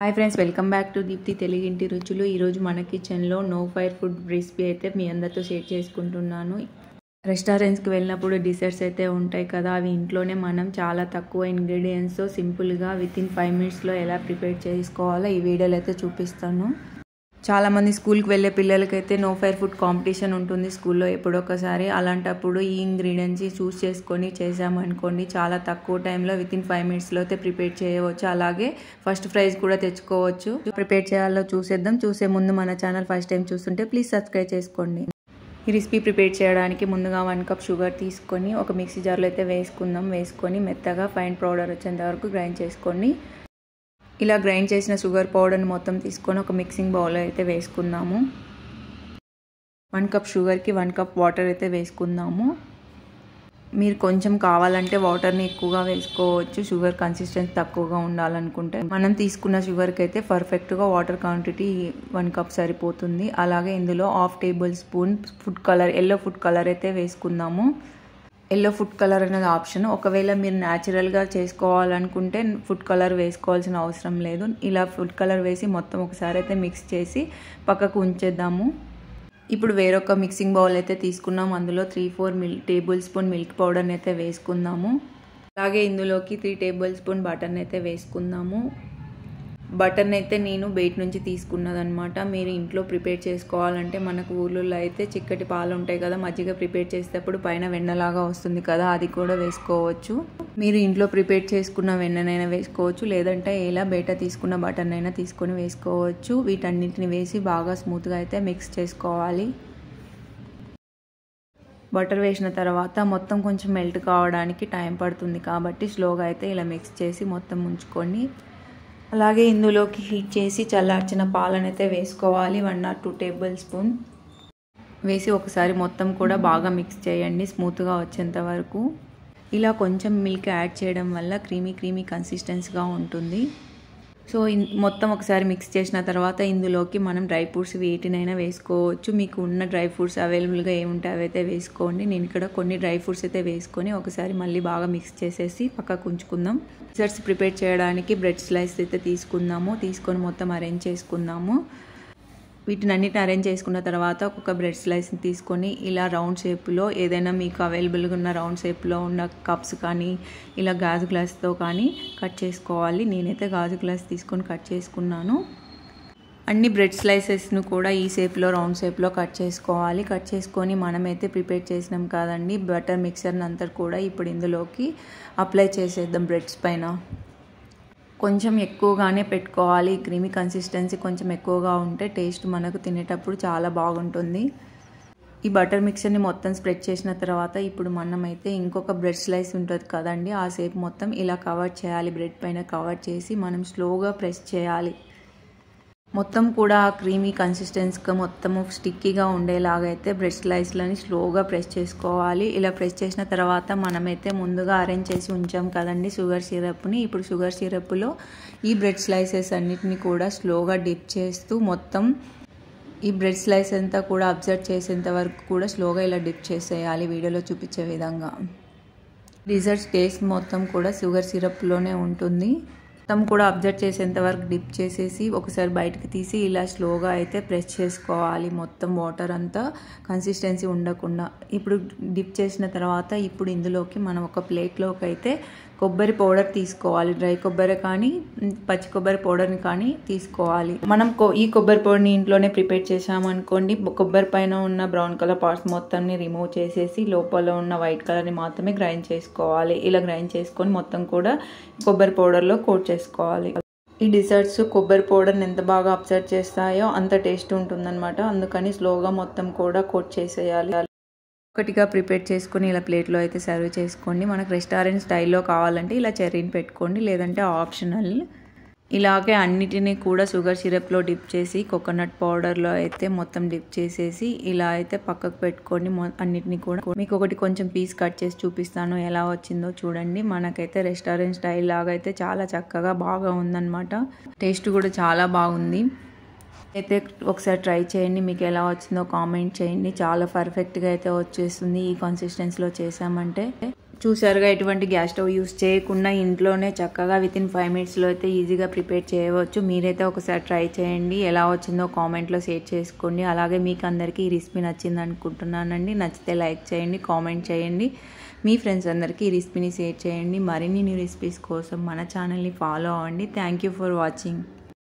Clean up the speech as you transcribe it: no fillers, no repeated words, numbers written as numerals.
Hi friends, welcome back to Deepthi తెలుగింటి రుచులు. ఈరోజు మన కిచెన్లో నో ఫైర్ ఫుడ్ రెసిపీ అయితే మీ అందరితో షేర్ చేసుకుంటున్నాను. రెస్టారెంట్స్కి వెళ్ళినప్పుడు డిజర్ట్స్ అయితే ఉంటాయి కదా, అవి ఇంట్లోనే మనం చాలా తక్కువ ఇంగ్రీడియంట్స్తో సింపుల్గా వితిన్ 5 మినిట్స్లో ఎలా ప్రిపేర్ చేసుకోవాలో ఈ వీడియోలో అయితే చూపిస్తాను. చాలామంది స్కూల్కి వెళ్ళే పిల్లలకైతే నో ఫైర్ ఫుడ్ కాంపిటీషన్ ఉంటుంది స్కూల్లో ఎప్పుడొకసారి. అలాంటప్పుడు ఈ ఇంగ్రీడియంట్స్ చూస్ చేసుకొని చేసామనుకోండి, చాలా తక్కువ టైంలో వితిన్ 5 మినిట్స్లో అయితే ప్రిపేర్ చేయవచ్చు. అలాగే ఫస్ట్ ప్రైజ్ కూడా తెచ్చుకోవచ్చు. ప్రిపేర్ చేయాలో చూసేద్దాం. చూసే ముందు మన ఛానల్ ఫస్ట్ టైం చూస్తుంటే ప్లీజ్ సబ్స్క్రైబ్ చేసుకోండి. ఈ రెసిపీ ప్రిపేర్ చేయడానికి ముందుగా 1 కప్ షుగర్ తీసుకొని ఒక మిక్సీ జార్లో అయితే వేసుకొని మెత్తగా ఫైన్ పౌడర్ వచ్చేంత వరకు గ్రైండ్ చేసుకోండి. ఇలా గ్రైండ్ చేసిన షుగర్ పౌడర్ని మొత్తం తీసుకొని ఒక మిక్సింగ్ బౌల్లో అయితే వేసుకుందాము. 1 కప్ షుగర్కి 1 కప్ వాటర్ అయితే వేసుకుందాము. మీరు కొంచెం కావాలంటే వాటర్ని ఎక్కువగా వేసుకోవచ్చు, షుగర్ కన్సిస్టెన్సీ తక్కువగా ఉండాలనుకుంటే. మనం తీసుకున్న షుగర్కి అయితే పర్ఫెక్ట్గా వాటర్ క్వాంటిటీ 1 కప్ సరిపోతుంది. అలాగే ఇందులో 1/2 table spoon food colour, yellow food colour అయితే వేసుకుందాము. ఎల్లో ఫుడ్ కలర్ అనేది ఆప్షన్. ఒకవేళ మీరు న్యాచురల్గా చేసుకోవాలనుకుంటే ఫుడ్ కలర్ వేసుకోవాల్సిన అవసరం లేదు. ఇలా ఫుడ్ కలర్ వేసి మొత్తం ఒకసారి అయితే మిక్స్ చేసి పక్కకు ఉంచేద్దాము. ఇప్పుడు వేరొక మిక్సింగ్ బౌల్ అయితే తీసుకున్నాము. అందులో 3-4 టేబుల్ స్పూన్ మిల్క్ పౌడర్ని అయితే వేసుకుందాము. అలాగే ఇందులోకి 3 టేబుల్ స్పూన్ బటర్ని అయితే వేసుకుందాము. బటర్ని అయితే నేను బయట నుంచి తీసుకున్నదనమాట. మీరు ఇంట్లో ప్రిపేర్ చేసుకోవాలంటే మనకు ఊళ్ళో అయితే చిక్కటి పాలు ఉంటాయి కదా, మజ్జిగ ప్రిపేర్ చేసేటప్పుడు పైన వెన్నలాగా వస్తుంది కదా, అది కూడా వేసుకోవచ్చు. మీరు ఇంట్లో ప్రిపేర్ చేసుకున్న వెన్ననైనా వేసుకోవచ్చు, లేదంటే ఇలా బయట తీసుకున్న బటర్నైనా తీసుకొని వేసుకోవచ్చు. వీటన్నిటిని వేసి బాగా స్మూత్గా అయితే మిక్స్ చేసుకోవాలి. బటర్ వేసిన తర్వాత మొత్తం కొంచెం మెల్ట్ కావడానికి టైం పడుతుంది కాబట్టి స్లోగా అయితే ఇలా మిక్స్ చేసి మొత్తం ఉంచుకొని, అలాగే ఇందులోకి హీట్ చేసి చల్లార్చిన పాలను అయితే వేసుకోవాలి. 1 or 2 టేబుల్ స్పూన్ వేసి ఒకసారి మొత్తం కూడా బాగా మిక్స్ చేయండి స్మూత్గా వచ్చేంత వరకు. ఇలా కొంచెం మిల్క్ యాడ్ చేయడం వల్ల క్రీమీ కన్సిస్టెన్సీగా ఉంటుంది. సో మొత్తం ఒకసారి మిక్స్ చేసిన తర్వాత ఇందులోకి మనం డ్రై ఫ్రూట్స్ వీటినైనా వేసుకోవచ్చు. మీకు ఉన్న డ్రై ఫ్రూట్స్ అవైలబుల్గా ఏముంటే అవైతే వేసుకోండి. నేను ఇక్కడ కొన్ని డ్రై ఫ్రూట్స్ అయితే వేసుకొని ఒకసారి మళ్ళీ బాగా మిక్స్ చేసేసి పక్కకు ఉంచుకుందాం. డిజర్ట్స్ ప్రిపేర్ చేయడానికి బ్రెడ్ స్లైస్ అయితే తీసుకొని మొత్తం అరేంజ్ చేసుకుందాము. వీటిని అన్నిటిని అరేంజ్ చేసుకున్న తర్వాత ఒక్కొక్క బ్రెడ్ స్లైస్ని తీసుకొని ఇలా రౌండ్ షేప్లో, ఏదైనా మీకు అవైలబుల్గా ఉన్న రౌండ్ షేప్లో ఉన్న కప్స్ కానీ ఇలా గాజు గ్లాస్తో కానీ కట్ చేసుకోవాలి. నేనైతే గాజు గ్లాస్ తీసుకొని కట్ చేసుకున్నాను. అన్ని బ్రెడ్ స్లైసెస్ను కూడా ఈ షేప్లో, రౌండ్ షేప్లో కట్ చేసుకోవాలి. కట్ చేసుకొని మనమైతే ప్రిపేర్ చేసినాం కదండి బటర్ మిక్చర్ని అంతా కూడా ఇప్పుడు ఇందులోకి అప్లై చేసేద్దాం. బ్రెడ్స్ పైన కొంచెం ఎక్కువగానే పెట్టుకోవాలి. క్రీమీ కన్సిస్టెన్సీ కొంచెం ఎక్కువగా ఉంటే టేస్ట్ మనకు తినేటప్పుడు చాలా బాగుంటుంది. ఈ బటర్ మిక్చర్ని మొత్తం స్ప్రెడ్ చేసిన తర్వాత ఇప్పుడు మనమైతే ఇంకొక బ్రెడ్ స్లైస్ ఉంటుంది కదండి, ఆ షేప్ మొత్తం ఇలా కవర్ చేయాలి. బ్రెడ్ పైన కవర్ చేసి మనం స్లోగా ప్రెస్ చేయాలి. మొత్తం కూడా క్రీమీ కన్సిస్టెన్సీగా మొత్తం స్టిక్కీగా ఉండేలాగా అయితే బ్రెడ్ స్లైస్లని స్లోగా ప్రెస్ చేసుకోవాలి. ఇలా ప్రెస్ చేసిన తర్వాత మనమైతే ముందుగా అరేంజ్ చేసి ఉంచాం కదండి షుగర్ సిరప్ని. ఇప్పుడు షుగర్ సిరప్లో ఈ బ్రెడ్ స్లైసెస్ అన్నిటిని కూడా స్లోగా డిప్ చేస్తూ మొత్తం ఈ బ్రెడ్ స్లైస్ అంతా కూడా అబ్జర్వ్ చేసేంత వరకు కూడా స్లోగా ఇలా డిప్ చేసేయాలి వీడియోలో చూపించే విధంగా. డిజర్ట్స్ టేస్ట్ మొత్తం కూడా షుగర్ సిరప్లోనే ఉంటుంది. మొత్తం కూడా అబ్జర్వ్ చేసేంత వరకు డిప్ చేసేసి ఒకసారి బయటకు తీసి ఇలా స్లోగా అయితే ప్రెస్ చేసుకోవాలి. మొత్తం వాటర్ అంతా కన్సిస్టెన్సీ ఉండకుండా. ఇప్పుడు డిప్ చేసిన తర్వాత ఇప్పుడు ఇందులోకి మనం ఒక ప్లేట్లోకి అయితే కొబ్బరి పౌడర్ తీసుకోవాలి. డ్రై కొబ్బరి కానీ పచ్చి కొబ్బరి పౌడర్ని కానీ తీసుకోవాలి. మనం ఈ కొబ్బరి పౌడర్ని ఇంట్లోనే ప్రిపేర్ చేసామనుకోండి, కొబ్బరి పైన ఉన్న బ్రౌన్ కలర్ పార్ట్స్ మొత్తాన్ని రిమూవ్ చేసేసి లోపల ఉన్న వైట్ కలర్ని మాత్రమే గ్రైండ్ చేసుకోవాలి. ఇలా గ్రైండ్ చేసుకొని మొత్తం కూడా కొబ్బరి పౌడర్లో కోట్ చేసుకోవాలి. ఈ డిజర్ట్స్ కొబ్బరి పౌడర్ని ఎంత బాగా అబ్జర్వ్ చేస్తాయో అంత టేస్ట్ ఉంటుందన్నమాట. అందుకని స్లోగా మొత్తం కూడా కోట్ చేసేయాలి. ఒకటిగా ప్రిపేర్ చేసుకొని ఇలా ప్లేట్లో అయితే సర్వ్ చేసుకోండి. మనకు రెస్టారెంట్ స్టైల్లో కావాలంటే ఇలా చెర్రీని పెట్టుకోండి, లేదంటే ఆప్షనల్. ఇలాగే అన్నిటినీ కూడా షుగర్ సిరప్లో డిప్ చేసి కోకోనట్ పౌడర్లో అయితే మొత్తం డిప్ చేసేసి ఇలా అయితే పక్కకు పెట్టుకొని అన్నిటినీ కూడా మీకు ఒకటి కొంచెం పీస్ కట్ చేసి చూపిస్తాను ఎలా వచ్చిందో చూడండి. మనకైతే రెస్టారెంట్ స్టైల్ లాగా అయితే చాలా చక్కగా బాగా ఉందన్నమాట. టేస్ట్ కూడా చాలా బాగుంది. అయితే ఒకసారి ట్రై చేయండి, మీకు ఎలా వచ్చిందో కామెంట్ చేయండి. చాలా పర్ఫెక్ట్గా అయితే వచ్చేస్తుంది ఈ కన్సిస్టెన్సీలో చేసామంటే. చూసారుగా, ఎటువంటి గ్యాస్ స్టవ్ యూస్ చేయకుండా ఇంట్లోనే చక్కగా వితిన్ 5 మినిట్స్లో అయితే ఈజీగా ప్రిపేర్ చేయవచ్చు. మీరైతే ఒకసారి ట్రై చేయండి. ఎలా వచ్చిందో కామెంట్లో షేర్ చేసుకోండి. అలాగే మీకు అందరికీ ఈ రెసిపీ నచ్చింది అనుకుంటున్నానండి. నచ్చితే లైక్ చేయండి, కామెంట్ చేయండి, మీ ఫ్రెండ్స్ అందరికీ ఈ రెసిపీని షేర్ చేయండి. మరిన్ని న్యూ రెసిపీస్ కోసం మన ఛానల్ని ఫాలో అవ్వండి. Thank you for watching.